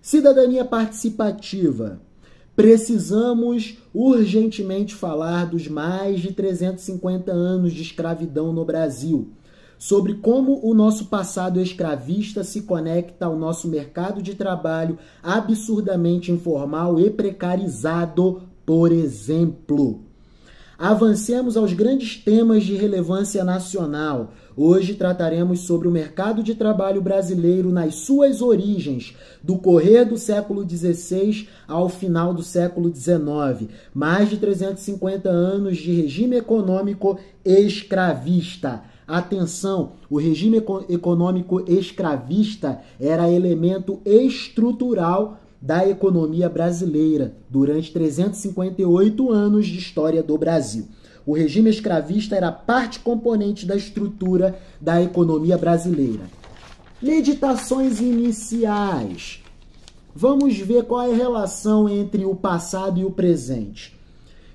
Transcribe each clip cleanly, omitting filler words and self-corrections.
Cidadania participativa. Precisamos urgentemente falar dos mais de 350 anos de escravidão no Brasil, sobre como o nosso passado escravista se conecta ao nosso mercado de trabalho absurdamente informal e precarizado, por exemplo. Avancemos aos grandes temas de relevância nacional. Hoje trataremos sobre o mercado de trabalho brasileiro nas suas origens, do correr do século XVI ao final do século XIX. Mais de 350 anos de regime econômico escravista. Atenção, o regime econômico escravista era elemento estrutural da economia brasileira durante 358 anos de história do Brasil. O regime escravista era parte componente da estrutura da economia brasileira. Meditações iniciais. Vamos ver qual é a relação entre o passado e o presente.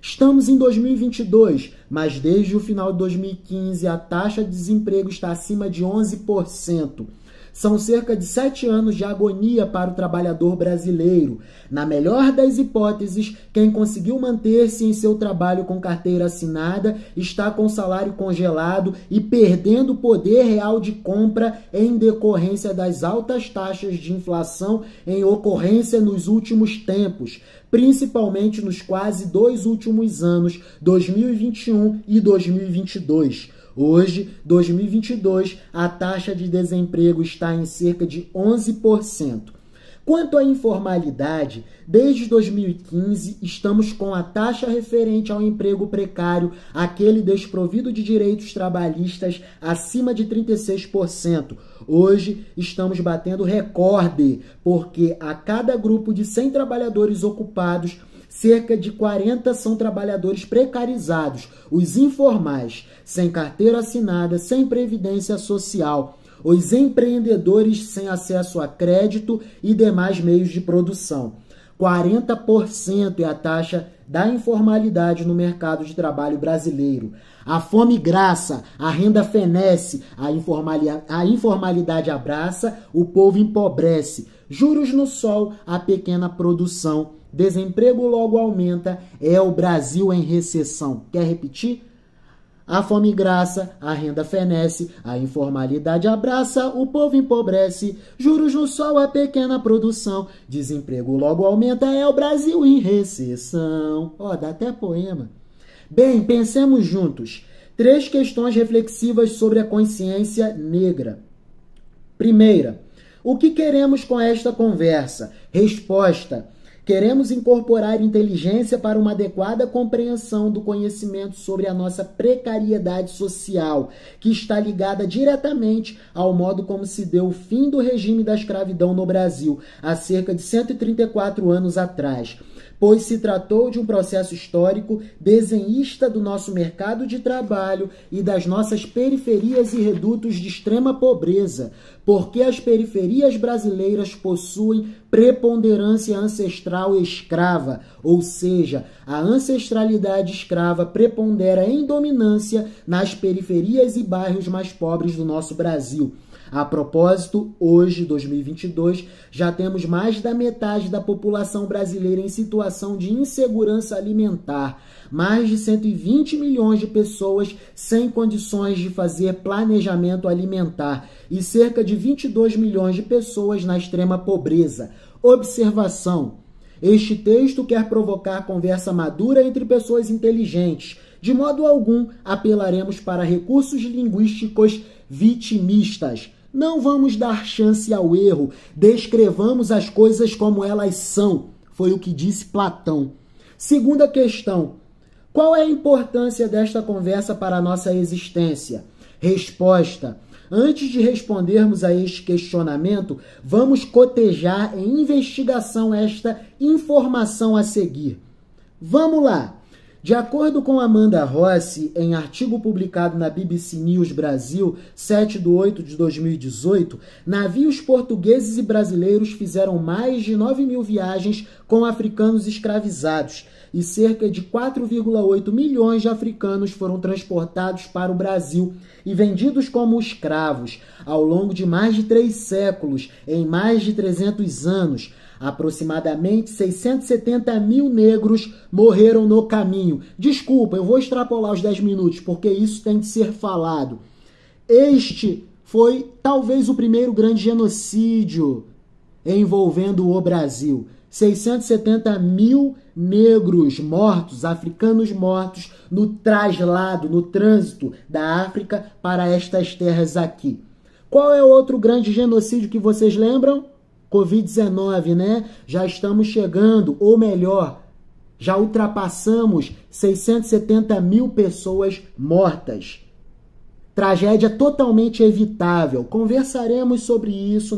Estamos em 2022, mas desde o final de 2015 a taxa de desemprego está acima de 11%. São cerca de 7 anos de agonia para o trabalhador brasileiro. Na melhor das hipóteses, quem conseguiu manter-se em seu trabalho com carteira assinada está com salário congelado e perdendo o poder real de compra em decorrência das altas taxas de inflação em ocorrência nos últimos tempos, principalmente nos quase 2 últimos anos, 2021 e 2022. Hoje, 2022, a taxa de desemprego está em cerca de 11%. Quanto à informalidade, desde 2015 estamos com a taxa referente ao emprego precário, aquele desprovido de direitos trabalhistas, acima de 36%. Hoje estamos batendo recorde, porque a cada grupo de 100 trabalhadores ocupados, cerca de 40 são trabalhadores precarizados, os informais, sem carteira assinada, sem previdência social, os empreendedores sem acesso a crédito e demais meios de produção. 40% é a taxa da informalidade no mercado de trabalho brasileiro. A fome graça, a renda fenece, a informalidade abraça, o povo empobrece. Juros no sol, a pequena produção. Desemprego logo aumenta, é o Brasil em recessão. Quer repetir? A fome graça, a renda fenece, a informalidade abraça, o povo empobrece, juros no sol, a pequena produção, desemprego logo aumenta, é o Brasil em recessão. Ó, dá até poema. Bem, pensemos juntos. 3 questões reflexivas sobre a consciência negra. Primeira, o que queremos com esta conversa? Resposta: queremos incorporar inteligência para uma adequada compreensão do conhecimento sobre a nossa precariedade social, que está ligada diretamente ao modo como se deu o fim do regime da escravidão no Brasil, há cerca de 134 anos atrás, pois se tratou de um processo histórico desenhista do nosso mercado de trabalho e das nossas periferias e redutos de extrema pobreza, porque as periferias brasileiras possuem preponderância ancestral escrava, ou seja, a ancestralidade escrava prepondera em dominância nas periferias e bairros mais pobres do nosso Brasil. A propósito, hoje, 2022, já temos mais da metade da população brasileira em situação de insegurança alimentar, mais de 120 milhões de pessoas sem condições de fazer planejamento alimentar e cerca de 22 milhões de pessoas na extrema pobreza. Observação: este texto quer provocar conversa madura entre pessoas inteligentes. De modo algum, apelaremos para recursos linguísticos vitimistas. Não vamos dar chance ao erro, descrevamos as coisas como elas são, foi o que disse Platão. Segunda questão: qual é a importância desta conversa para a nossa existência? Resposta: antes de respondermos a este questionamento, vamos cotejar em investigação esta informação a seguir. Vamos lá! De acordo com Amanda Rossi, em artigo publicado na BBC News Brasil, 7/8/2018, navios portugueses e brasileiros fizeram mais de 9 mil viagens com africanos escravizados e cerca de 4,8 milhões de africanos foram transportados para o Brasil e vendidos como escravos ao longo de mais de 3 séculos, em mais de 300 anos. Aproximadamente 670 mil negros morreram no caminho. Desculpa, eu vou extrapolar os 10 minutos, porque isso tem que ser falado. Este foi talvez o primeiro grande genocídio envolvendo o Brasil. 670 mil negros mortos, africanos mortos, no traslado, no trânsito da África para estas terras aqui. Qual é o outro grande genocídio que vocês lembram? Covid-19, né? Já estamos chegando, ou melhor, já ultrapassamos 670 mil pessoas mortas. Tragédia totalmente evitável. Conversaremos sobre isso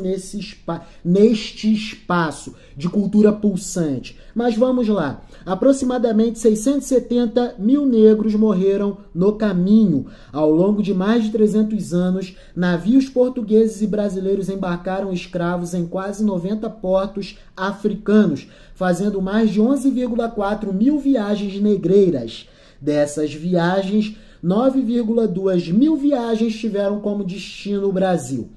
neste espaço de cultura pulsante. Mas vamos lá. Aproximadamente 670 mil negros morreram no caminho. Ao longo de mais de 300 anos, navios portugueses e brasileiros embarcaram escravos em quase 90 portos africanos, fazendo mais de 11,4 mil viagens negreiras. Dessas viagens, 9,2 mil viagens tiveram como destino o Brasil.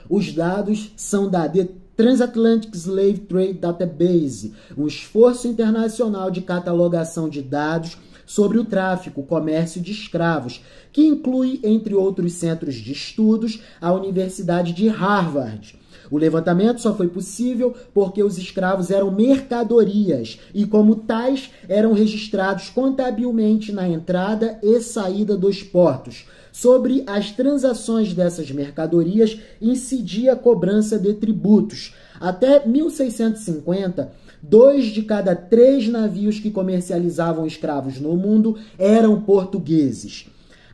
Os dados são da The Transatlantic Slave Trade Database, um esforço internacional de catalogação de dados sobre o tráfico, comércio de escravos, que inclui, entre outros centros de estudos, a Universidade de Harvard. O levantamento só foi possível porque os escravos eram mercadorias e, como tais, eram registrados contabilmente na entrada e saída dos portos. Sobre as transações dessas mercadorias incidia a cobrança de tributos. Até 1650, 2 de cada 3 navios que comercializavam escravos no mundo eram portugueses.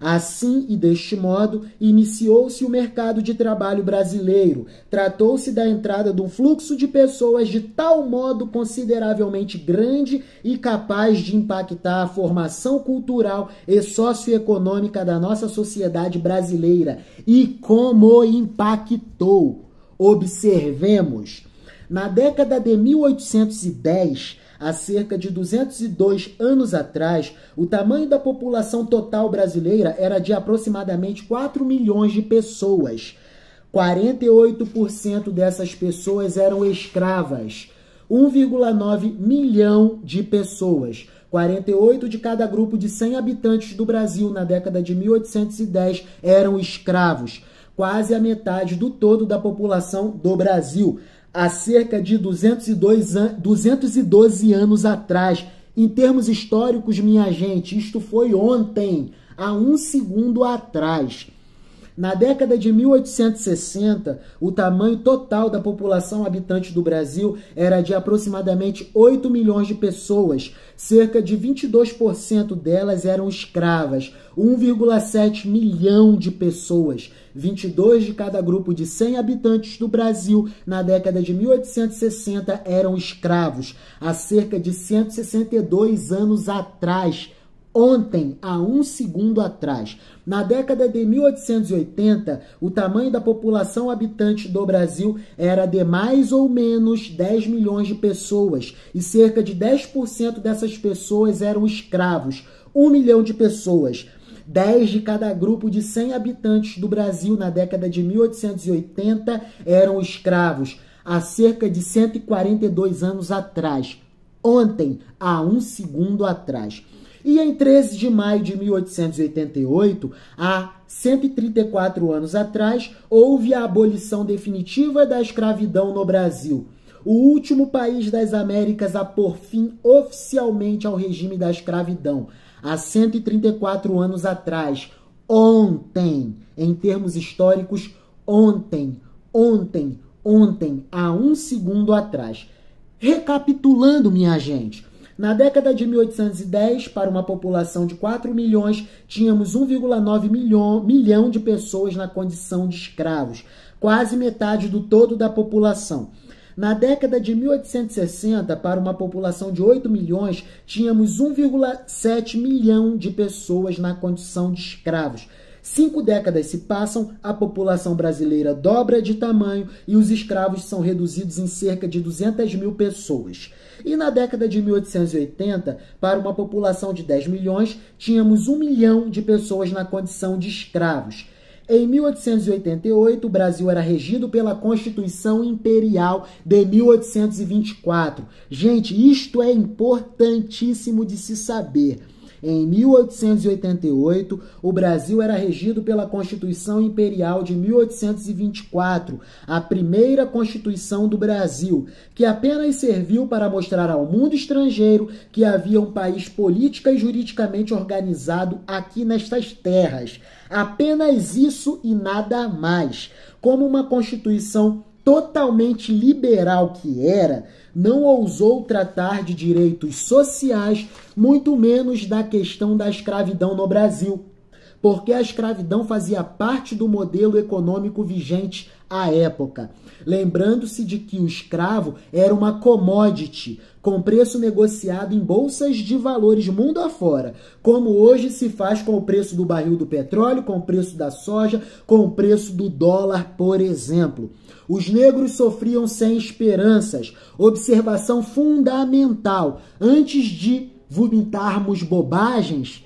Assim e deste modo, iniciou-se o mercado de trabalho brasileiro. Tratou-se da entrada de um fluxo de pessoas de tal modo consideravelmente grande e capaz de impactar a formação cultural e socioeconômica da nossa sociedade brasileira. E como impactou? Observemos. Na década de 1810, há cerca de 202 anos atrás, o tamanho da população total brasileira era de aproximadamente 4 milhões de pessoas. 48% dessas pessoas eram escravas. 1,9 milhão de pessoas. 48 de cada grupo de 100 habitantes do Brasil na década de 1810 eram escravos. Quase a metade do todo da população do Brasil. Há cerca de 212 anos atrás. Em termos históricos, minha gente, isto foi ontem, há um segundo atrás. Na década de 1860, o tamanho total da população habitante do Brasil era de aproximadamente 8 milhões de pessoas. Cerca de 22% delas eram escravas. 1,7 milhão de pessoas. 22 de cada grupo de 100 habitantes do Brasil na década de 1860 eram escravos. Há cerca de 162 anos atrás. Ontem, há um segundo atrás. Na década de 1880, o tamanho da população habitante do Brasil era de mais ou menos 10 milhões de pessoas e cerca de 10% dessas pessoas eram escravos. 1 milhão de pessoas. 10 de cada grupo de 100 habitantes do Brasil na década de 1880 eram escravos. Há cerca de 142 anos atrás. Ontem, há um segundo atrás. E em 13 de maio de 1888, há 134 anos atrás, houve a abolição definitiva da escravidão no Brasil. O último país das Américas a pôr fim oficialmente ao regime da escravidão. Há 134 anos atrás, ontem, em termos históricos, ontem, há um segundo atrás. Recapitulando, minha gente. Na década de 1810, para uma população de 4 milhões, tínhamos 1,9 milhão de pessoas na condição de escravos, quase metade do todo da população. Na década de 1860, para uma população de 8 milhões, tínhamos 1,7 milhão de pessoas na condição de escravos. 5 décadas se passam, a população brasileira dobra de tamanho e os escravos são reduzidos em cerca de 200 mil pessoas. E na década de 1880, para uma população de 10 milhões, tínhamos 1 milhão de pessoas na condição de escravos. Em 1888, o Brasil era regido pela Constituição Imperial de 1824. Gente, isto é importantíssimo de se saber. Em 1888, o Brasil era regido pela Constituição Imperial de 1824, a primeira Constituição do Brasil, que apenas serviu para mostrar ao mundo estrangeiro que havia um país política e juridicamente organizado aqui nestas terras. Apenas isso e nada mais. Como uma Constituição totalmente liberal que era, não ousou tratar de direitos sociais, muito menos da questão da escravidão no Brasil, porque a escravidão fazia parte do modelo econômico vigente à época. Lembrando-se de que o escravo era uma commodity, com preço negociado em bolsas de valores mundo afora, como hoje se faz com o preço do barril do petróleo, com o preço da soja, com o preço do dólar, por exemplo. Os negros sofriam sem esperanças. Observação fundamental. Antes de vomitarmos bobagens,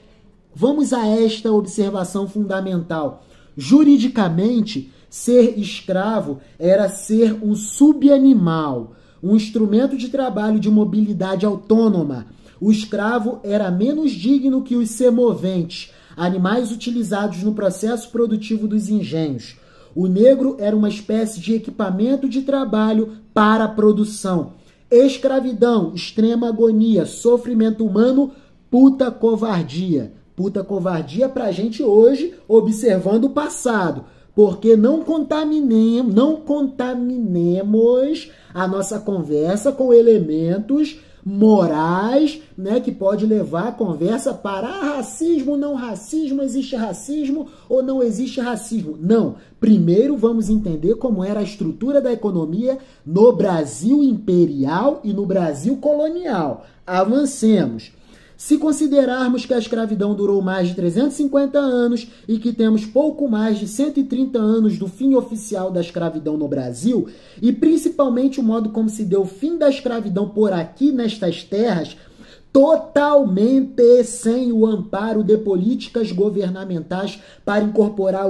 vamos a esta observação fundamental. Juridicamente, ser escravo era ser um subanimal, um instrumento de trabalho de mobilidade autônoma. O escravo era menos digno que os semoventes, animais utilizados no processo produtivo dos engenhos. O negro era uma espécie de equipamento de trabalho para a produção. Escravidão, extrema agonia, sofrimento humano, puta covardia. Puta covardia pra gente hoje, observando o passado. Porque não contaminemos a nossa conversa com elementos morais, né, que pode levar a conversa para racismo, não racismo, existe racismo ou não existe racismo. Não. Primeiro vamos entender como era a estrutura da economia no Brasil imperial e no Brasil colonial. Avancemos. Se considerarmos que a escravidão durou mais de 350 anos e que temos pouco mais de 130 anos do fim oficial da escravidão no Brasil, e principalmente o modo como se deu o fim da escravidão por aqui nestas terras, totalmente sem o amparo de políticas governamentais para incorporar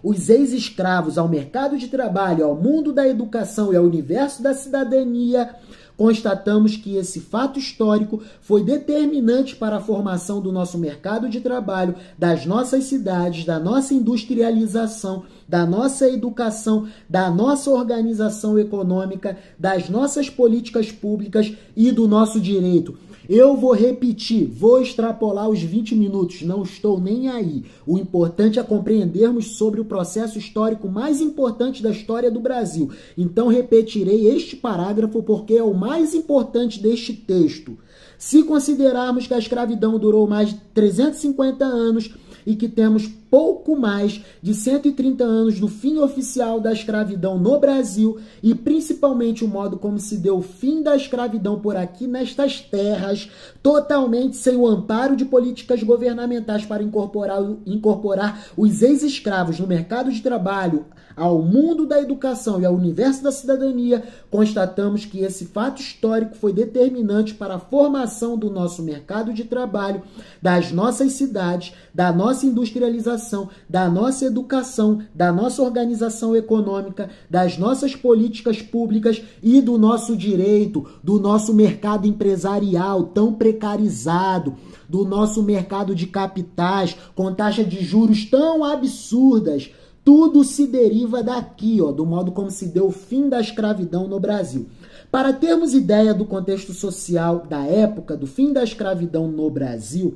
os ex-escravos ao mercado de trabalho, ao mundo da educação e ao universo da cidadania, constatamos que esse fato histórico foi determinante para a formação do nosso mercado de trabalho, das nossas cidades, da nossa industrialização, da nossa educação, da nossa organização econômica, das nossas políticas públicas e do nosso direito. Eu vou repetir, vou extrapolar os 20 minutos, não estou nem aí. O importante é compreendermos sobre o processo histórico mais importante da história do Brasil. Então repetirei este parágrafo porque é o mais importante deste texto. Se considerarmos que a escravidão durou mais de 350 anos e que temos pouco mais de 130 anos do fim oficial da escravidão no Brasil e principalmente o modo como se deu o fim da escravidão por aqui nestas terras, totalmente sem o amparo de políticas governamentais para incorporar os ex-escravos no mercado de trabalho, ao mundo da educação e ao universo da cidadania, constatamos que esse fato histórico foi determinante para a formação do nosso mercado de trabalho, das nossas cidades, da nossa industrialização, da nossa educação, da nossa organização econômica, das nossas políticas públicas e do nosso direito, do nosso mercado empresarial tão precarizado, do nosso mercado de capitais com taxas de juros tão absurdas. Tudo se deriva daqui, ó, do modo como se deu o fim da escravidão no Brasil. Para termos ideia do contexto social da época do fim da escravidão no Brasil,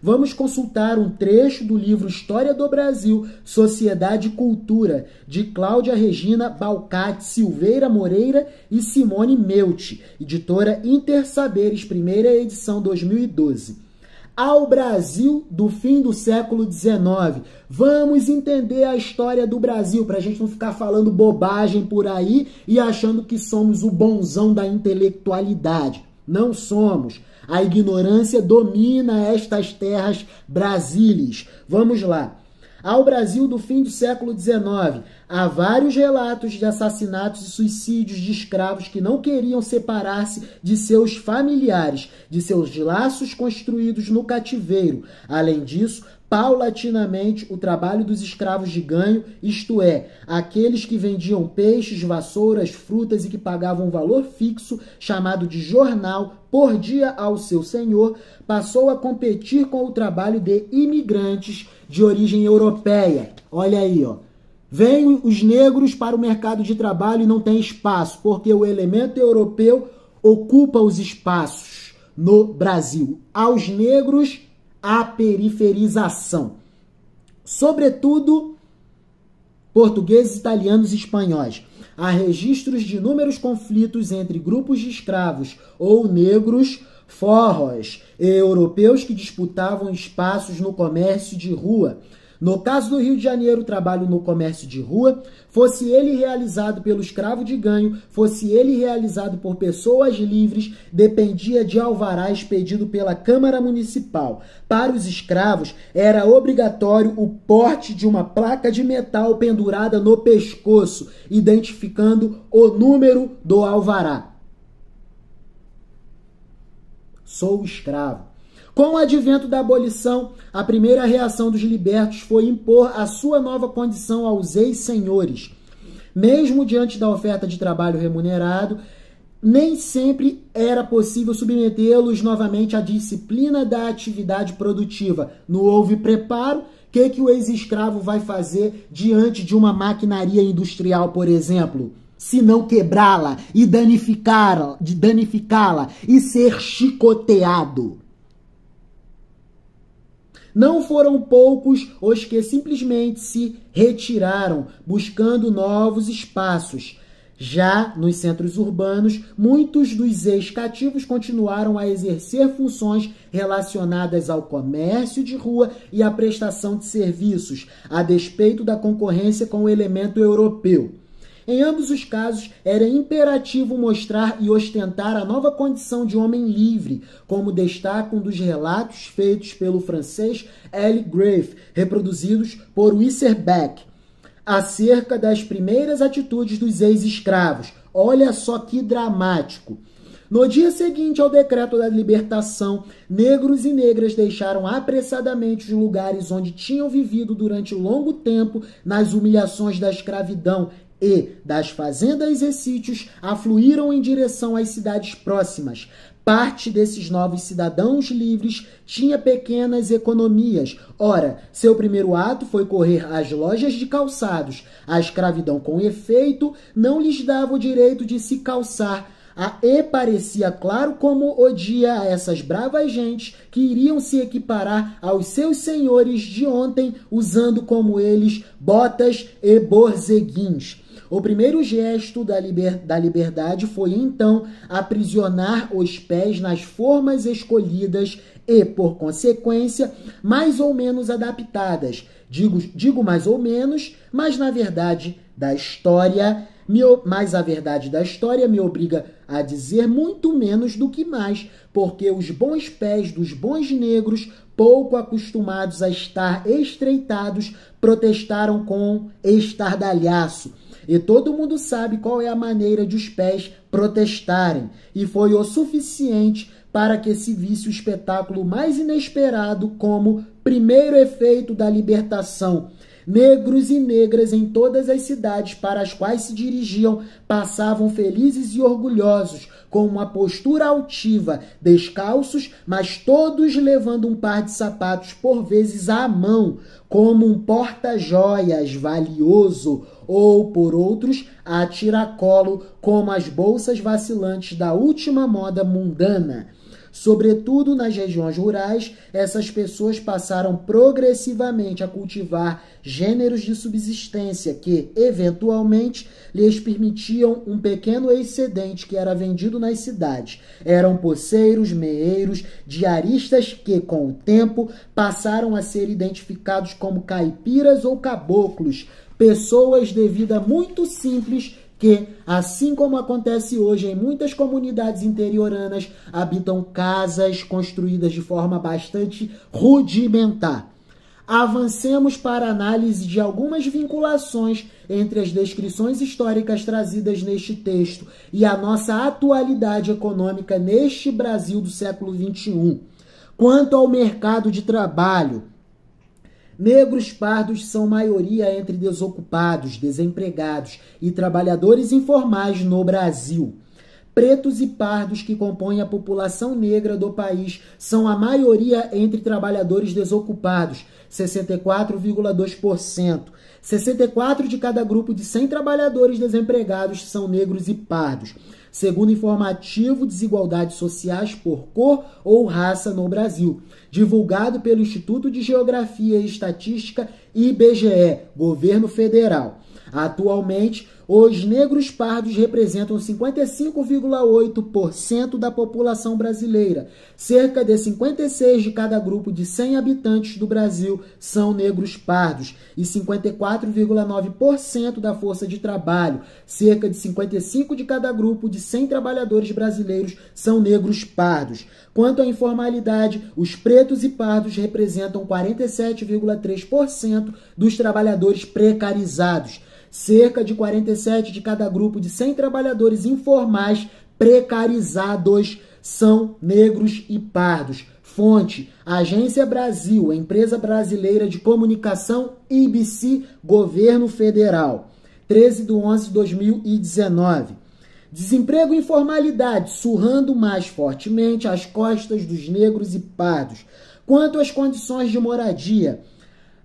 vamos consultar um trecho do livro História do Brasil, Sociedade e Cultura, de Cláudia Regina Balcati Silveira Moreira e Simone Meucci, editora Intersaberes, primeira edição 2012. Ao Brasil do fim do século XIX. Vamos entender a história do Brasil, para a gente não ficar falando bobagem por aí e achando que somos o bonzão da intelectualidade. Não somos. A ignorância domina estas terras brasileiras. Vamos lá. Ao Brasil do fim do século XIX, há vários relatos de assassinatos e suicídios de escravos que não queriam separar-se de seus familiares, de seus laços construídos no cativeiro. Além disso, paulatinamente o trabalho dos escravos de ganho, isto é, aqueles que vendiam peixes, vassouras, frutas e que pagavam um valor fixo, chamado de jornal, por dia ao seu senhor, passou a competir com o trabalho de imigrantes de origem europeia. Olha aí, ó. Vêm os negros para o mercado de trabalho e não tem espaço, porque o elemento europeu ocupa os espaços no Brasil. Aos negros, a periferização. Sobretudo, portugueses, italianos e espanhóis. Há registros de inúmeros conflitos entre grupos de escravos ou negros, forros e europeus que disputavam espaços no comércio de rua. No caso do Rio de Janeiro, o trabalho no comércio de rua, fosse ele realizado pelo escravo de ganho, fosse ele realizado por pessoas livres, dependia de alvará expedido pela Câmara Municipal. Para os escravos, era obrigatório o porte de uma placa de metal pendurada no pescoço, identificando o número do alvará. Sou escravo. Com o advento da abolição, a primeira reação dos libertos foi impor a sua nova condição aos ex-senhores. Mesmo diante da oferta de trabalho remunerado, nem sempre era possível submetê-los novamente à disciplina da atividade produtiva. Não houve preparo. O que o ex-escravo vai fazer diante de uma maquinaria industrial, por exemplo? Se não quebrá-la e danificá-la e ser chicoteado. Não foram poucos os que simplesmente se retiraram, buscando novos espaços. Já nos centros urbanos, muitos dos ex-cativos continuaram a exercer funções relacionadas ao comércio de rua e à prestação de serviços, a despeito da concorrência com o elemento europeu. Em ambos os casos, era imperativo mostrar e ostentar a nova condição de homem livre, como destaca um dos relatos feitos pelo francês L. Graff, reproduzidos por Wisserbeck, acerca das primeiras atitudes dos ex-escravos. Olha só que dramático. No dia seguinte ao decreto da libertação, negros e negras deixaram apressadamente os lugares onde tinham vivido durante longo tempo nas humilhações da escravidão e, das fazendas e sítios, afluíram em direção às cidades próximas. Parte desses novos cidadãos livres tinha pequenas economias. Ora, seu primeiro ato foi correr às lojas de calçados. A escravidão, com efeito, não lhes dava o direito de se calçar. E parecia claro como odia a essas bravas gentes que iriam se equiparar aos seus senhores de ontem, usando como eles botas e borzeguins. O primeiro gesto da liberdade foi, então, aprisionar os pés nas formas escolhidas e, por consequência, mais ou menos adaptadas. Digo mais ou menos, mas na verdade da história, a verdade da história me obriga a dizer muito menos do que mais, porque os bons pés dos bons negros, pouco acostumados a estar estreitados, protestaram com estardalhaço. E todo mundo sabe qual é a maneira de os pés protestarem. E foi o suficiente para que se visse o espetáculo mais inesperado como primeiro efeito da libertação. Negros e negras em todas as cidades para as quais se dirigiam passavam felizes e orgulhosos, com uma postura altiva, descalços, mas todos levando um par de sapatos por vezes à mão, como um porta-joias valioso, ou, por outros, a tiracolo, como as bolsas vacilantes da última moda mundana. Sobretudo nas regiões rurais, essas pessoas passaram progressivamente a cultivar gêneros de subsistência que, eventualmente, lhes permitiam um pequeno excedente que era vendido nas cidades. Eram poceiros, meeiros, diaristas que, com o tempo, passaram a ser identificados como caipiras ou caboclos, pessoas de vida muito simples que, assim como acontece hoje em muitas comunidades interioranas, habitam casas construídas de forma bastante rudimentar. Avancemos para a análise de algumas vinculações entre as descrições históricas trazidas neste texto e a nossa atualidade econômica neste Brasil do século XXI. Quanto ao mercado de trabalho, Negros pardos são maioria entre desocupados, desempregados e trabalhadores informais no Brasil. Pretos e pardos, que compõem a população negra do país, são a maioria entre trabalhadores desocupados, 64,2%. 64 de cada grupo de 100 trabalhadores desempregados são negros e pardos. Segundo informativo Desigualdades Sociais por Cor ou Raça no Brasil, divulgado pelo Instituto de Geografia e Estatística IBGE, Governo Federal. Atualmente, os negros pardos representam 55,8% da população brasileira. Cerca de 56 de cada grupo de 100 habitantes do Brasil são negros pardos e 54,9% da força de trabalho. Cerca de 55 de cada grupo de 100 trabalhadores brasileiros são negros pardos. Quanto à informalidade, os pretos e pardos representam 47,3% dos trabalhadores precarizados. Cerca de 47 de cada grupo de 100 trabalhadores informais precarizados são negros e pardos. Fonte: Agência Brasil, Empresa Brasileira de Comunicação, IBC, Governo Federal. 13/11/2019. Desemprego e informalidade surrando mais fortemente as costas dos negros e pardos. Quanto às condições de moradia,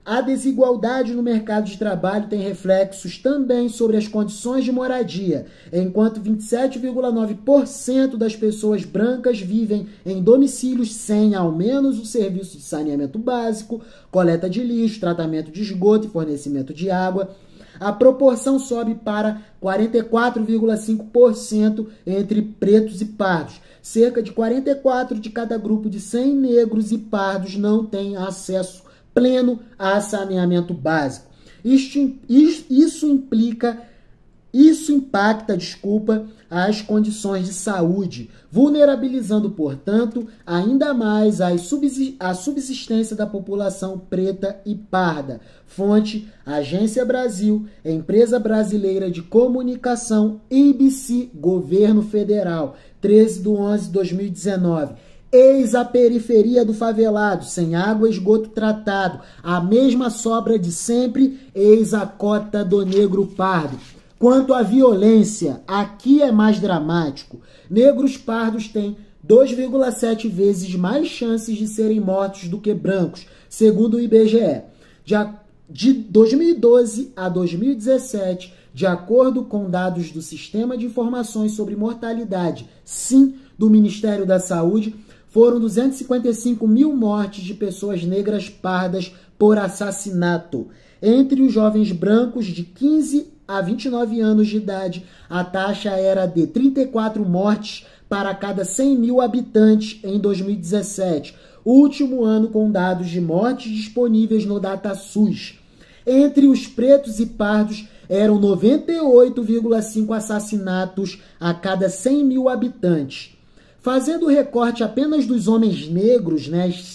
a desigualdade no mercado de trabalho tem reflexos também sobre as condições de moradia, enquanto 27,9% das pessoas brancas vivem em domicílios sem ao menos o serviço de saneamento básico, coleta de lixo, tratamento de esgoto e fornecimento de água. A proporção sobe para 44,5% entre pretos e pardos. Cerca de 44 de cada grupo de 100 negros e pardos não têm acesso pleno a saneamento básico. Isso impacta as condições de saúde, vulnerabilizando, portanto, ainda mais a subsistência da população preta e parda. Fonte: Agência Brasil, Empresa Brasileira de Comunicação, IBC, Governo Federal, 13/11/2019. Eis a periferia do favelado, sem água e esgoto tratado, a mesma sobra de sempre, eis a cota do negro pardo. Quanto à violência, aqui é mais dramático. Negros pardos têm 2,7 vezes mais chances de serem mortos do que brancos, segundo o IBGE. De 2012 a 2017, de acordo com dados do Sistema de Informações sobre Mortalidade, SIM, do Ministério da Saúde, foram 255 mil mortes de pessoas negras pardas por assassinato. Entre os jovens brancos de 15 a 29 anos de idade, a taxa era de 34 mortes para cada 100 mil habitantes em 2017, último ano com dados de mortes disponíveis no DataSUS. Entre os pretos e pardos, eram 98,5 assassinatos a cada 100 mil habitantes. Fazendo o recorte apenas dos homens negros,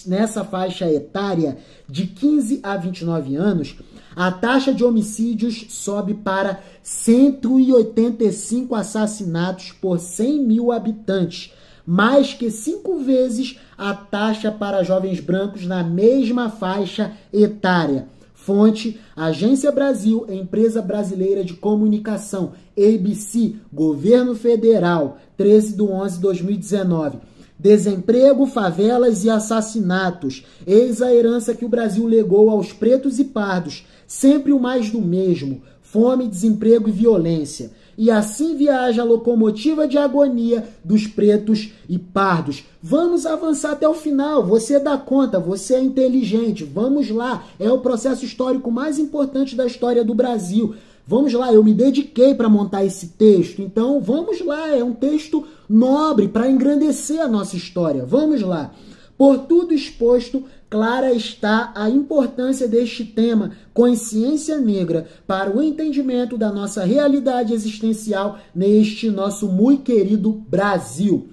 nessa faixa etária de 15 a 29 anos, a taxa de homicídios sobe para 185 assassinatos por 100 mil habitantes, mais que 5 vezes a taxa para jovens brancos na mesma faixa etária. Fonte: Agência Brasil, Empresa Brasileira de Comunicação, ABC, Governo Federal, 13/11/2019. Desemprego, favelas e assassinatos. Eis a herança que o Brasil legou aos pretos e pardos, sempre o mais do mesmo: fome, desemprego e violência. E assim viaja a locomotiva de agonia dos pretos e pardos. Vamos avançar até o final, você dá conta, você é inteligente, vamos lá, é o processo histórico mais importante da história do Brasil. Vamos lá, eu me dediquei para montar esse texto, então vamos lá, é um texto nobre para engrandecer a nossa história, vamos lá. Por tudo exposto, clara está a importância deste tema, consciência negra, para o entendimento da nossa realidade existencial neste nosso muito querido Brasil.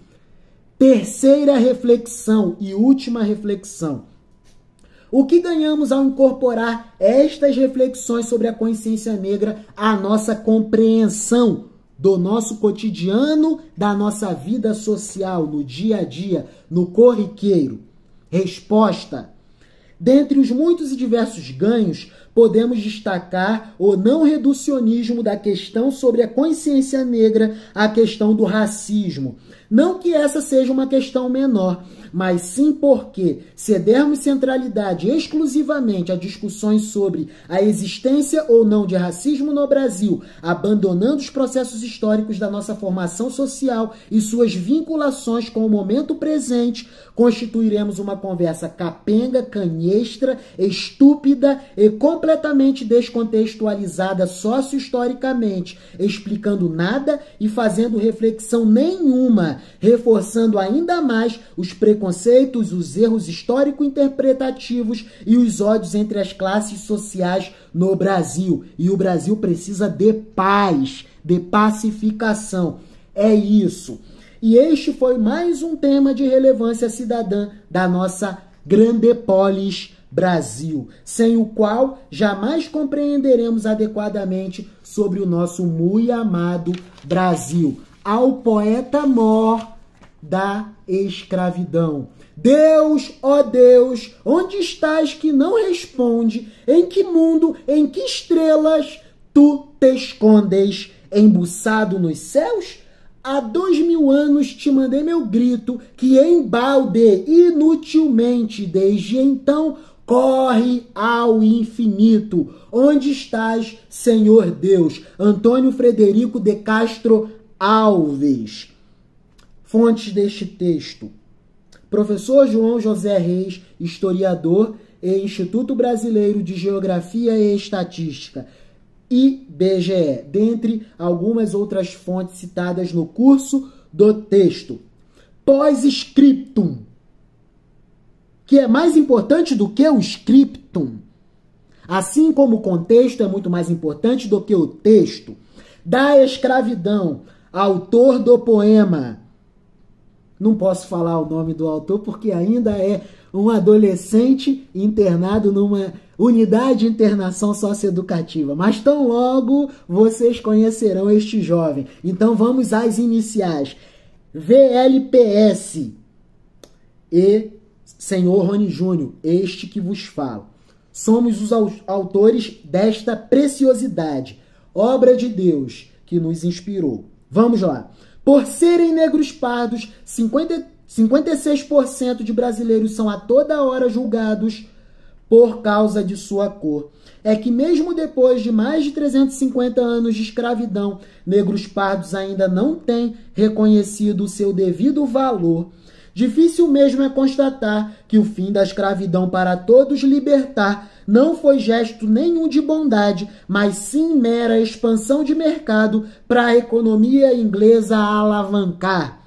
Terceira reflexão e última reflexão. O que ganhamos ao incorporar estas reflexões sobre a consciência negra à nossa compreensão do nosso cotidiano, da nossa vida social, no dia a dia, no corriqueiro? Resposta: Dentre os muitos e diversos ganhos, podemos destacar o não reducionismo da questão sobre a consciência negra à questão do racismo. Não que essa seja uma questão menor, mas sim porque, se dermos centralidade exclusivamente a discussões sobre a existência ou não de racismo no Brasil, abandonando os processos históricos da nossa formação social e suas vinculações com o momento presente, constituiremos uma conversa capenga, canhestra, estúpida e completamente descontextualizada socio-historicamente, explicando nada e fazendo reflexão nenhuma, reforçando ainda mais os preconceitos, os erros histórico-interpretativos e os ódios entre as classes sociais no Brasil. E o Brasil precisa de paz, de pacificação. É isso. E este foi mais um tema de relevância cidadã da nossa grande polis Brasil, sem o qual jamais compreenderemos adequadamente sobre o nosso muito amado Brasil. Ao poeta mor da escravidão. Deus, ó Deus, onde estás que não responde? Em que mundo, em que estrelas tu te escondes? Embuçado nos céus? Há 2000 anos te mandei meu grito, que embalde inutilmente, desde então corre ao infinito. Onde estás, Senhor Deus? Antônio Frederico de Castro Alves. Fontes deste texto: professor João José Reis, historiador e Instituto Brasileiro de Geografia e Estatística, IBGE, dentre algumas outras fontes citadas no curso do texto. Pós-scriptum, que é mais importante do que o scriptum. Assim como o contexto é muito mais importante do que o texto. Da escravidão, autor do poema. Não posso falar o nome do autor porque ainda é um adolescente internado numa unidade de internação socioeducativa. Mas tão logo vocês conhecerão este jovem. Então vamos às iniciais. VLPS e Senhor Rony Júnior, este que vos falo. Somos os autores desta preciosidade, obra de Deus que nos inspirou. Vamos lá. Por serem negros pardos, 56% de brasileiros são a toda hora julgados por causa de sua cor. É que mesmo depois de mais de 350 anos de escravidão, negros pardos ainda não têm reconhecido o seu devido valor. Difícil mesmo é constatar que o fim da escravidão para todos libertar não foi gesto nenhum de bondade, mas sim mera expansão de mercado para a economia inglesa alavancar.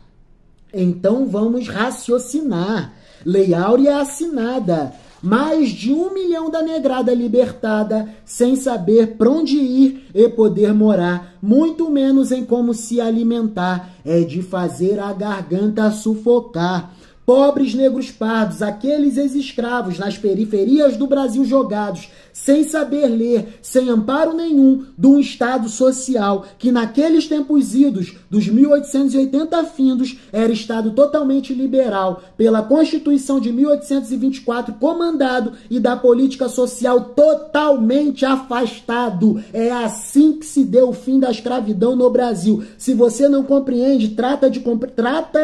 Então vamos raciocinar. Lei Áurea assinada. Mais de 1 milhão da negrada libertada, sem saber para onde ir e poder morar, muito menos em como se alimentar, é de fazer a garganta sufocar. Pobres negros pardos, aqueles ex-escravos nas periferias do Brasil jogados, sem saber ler, sem amparo nenhum, de um Estado social, que naqueles tempos idos, dos 1880 findos, era Estado totalmente liberal, pela Constituição de 1824 comandado e da política social totalmente afastado. É assim que se deu o fim da escravidão no Brasil. Se você não compreende, trata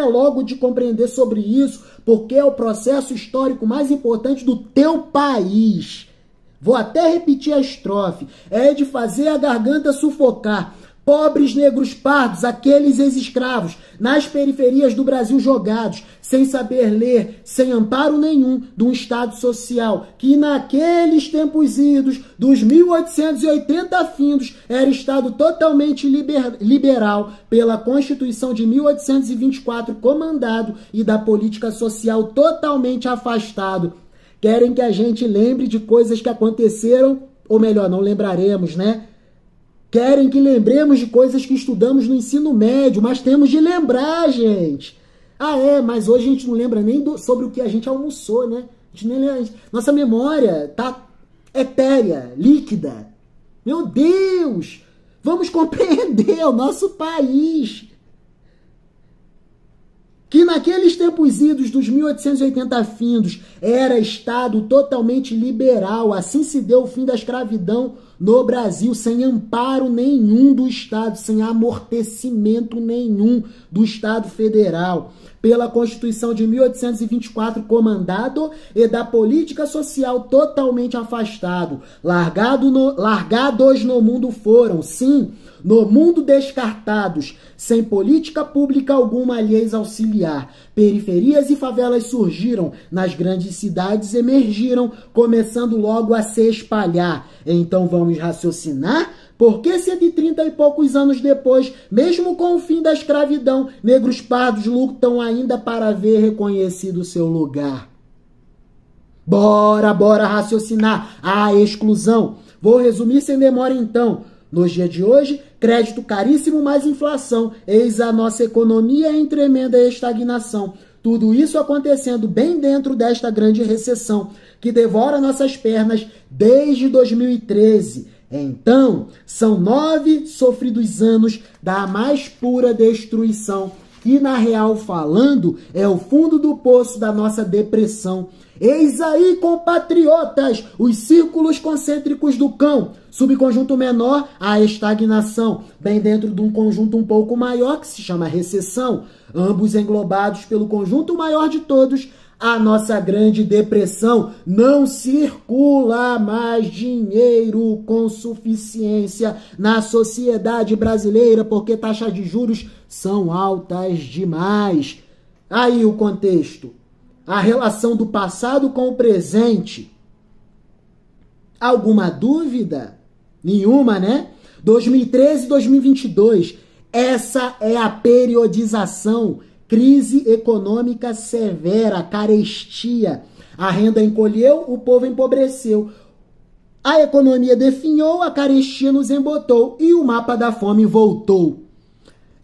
logo de compreender sobre isso, porque é o processo histórico mais importante do teu país. Vou até repetir a estrofe. É de fazer a garganta sufocar. Pobres negros pardos, aqueles ex-escravos, nas periferias do Brasil jogados, sem saber ler, sem amparo nenhum de um Estado social, que naqueles tempos idos, dos 1880 findos, era Estado totalmente liberal, pela Constituição de 1824 comandado e da política social totalmente afastado. Querem que a gente lembre de coisas que aconteceram, ou melhor, não lembraremos, né? Querem que lembremos de coisas que estudamos no ensino médio, mas temos de lembrar, gente. Ah, mas hoje a gente não lembra nem sobre o que a gente almoçou, né? A gente nem lembra, nossa memória tá etérea, líquida. Meu Deus! Vamos compreender o nosso país. Que naqueles tempos idos dos 1880 findos, era Estado totalmente liberal. Assim se deu o fim da escravidão no Brasil, sem amparo nenhum do Estado, sem amortecimento nenhum do Estado federal. Pela Constituição de 1824, comandado e da política social totalmente afastado. Largados no mundo foram, sim, no mundo descartados, sem política pública alguma lhes auxiliar. Periferias e favelas surgiram, nas grandes cidades emergiram, começando logo a se espalhar. Então vamos raciocinar? Por que 130 e poucos anos depois, mesmo com o fim da escravidão, negros pardos lutam ainda para ver reconhecido seu lugar? Bora raciocinar a exclusão. Vou resumir sem demora então. Nos dias de hoje, crédito caríssimo mais inflação, eis a nossa economia em tremenda estagnação. Tudo isso acontecendo bem dentro desta grande recessão, que devora nossas pernas desde 2013. Então, são 9 sofridos anos da mais pura destruição, que na real falando é o fundo do poço da nossa depressão. Eis aí, compatriotas, os círculos concêntricos do cão. Subconjunto menor, a estagnação, bem dentro de um conjunto um pouco maior que se chama recessão, ambos englobados pelo conjunto maior de todos, a nossa grande depressão. Não circula mais dinheiro com suficiência na sociedade brasileira, porque taxas de juros são altas demais. Aí o contexto. A relação do passado com o presente. Alguma dúvida? Nenhuma, né? 2013 e 2022. Essa é a periodização. Crise econômica severa, carestia. A renda encolheu, o povo empobreceu. A economia definhou, a carestia nos embotou e o mapa da fome voltou.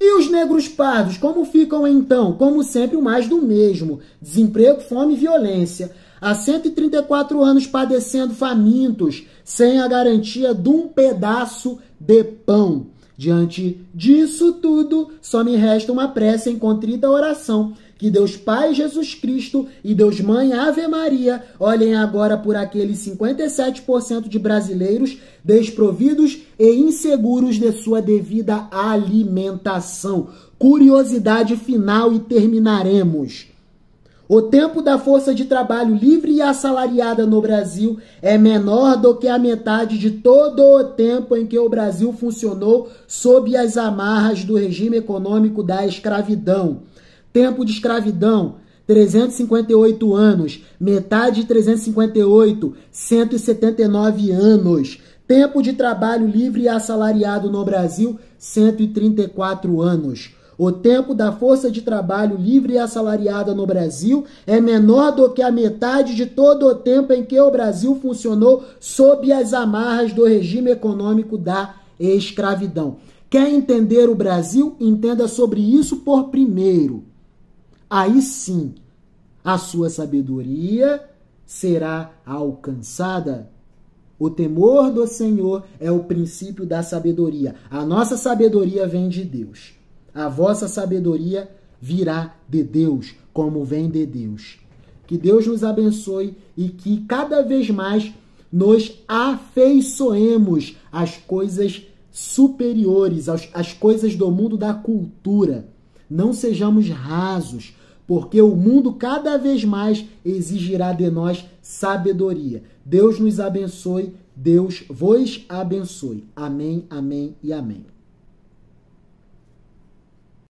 E os negros pardos, como ficam então? Como sempre, o mais do mesmo. Desemprego, fome e violência. Há 134 anos padecendo famintos, sem a garantia de um pedaço de pão. Diante disso tudo, só me resta uma prece em contrita oração. Que Deus Pai Jesus Cristo e Deus Mãe Ave Maria olhem agora por aqueles 57% de brasileiros desprovidos e inseguros de sua devida alimentação. Curiosidade final e terminaremos. O tempo da força de trabalho livre e assalariada no Brasil é menor do que a metade de todo o tempo em que o Brasil funcionou sob as amarras do regime econômico da escravidão. Tempo de escravidão, 358 anos. Metade de 358, 179 anos. Tempo de trabalho livre e assalariado no Brasil, 134 anos. O tempo da força de trabalho livre e assalariada no Brasil é menor do que a metade de todo o tempo em que o Brasil funcionou sob as amarras do regime econômico da escravidão. Quer entender o Brasil? Entenda sobre isso por primeiro. Aí sim, a sua sabedoria será alcançada. O temor do Senhor é o princípio da sabedoria. A nossa sabedoria vem de Deus. A vossa sabedoria virá de Deus, como vem de Deus. Que Deus nos abençoe e que cada vez mais nos afeiçoemos às coisas superiores, às coisas do mundo da cultura. Não sejamos rasos, porque o mundo cada vez mais exigirá de nós sabedoria. Deus nos abençoe, Deus vos abençoe. Amém, amém e amém.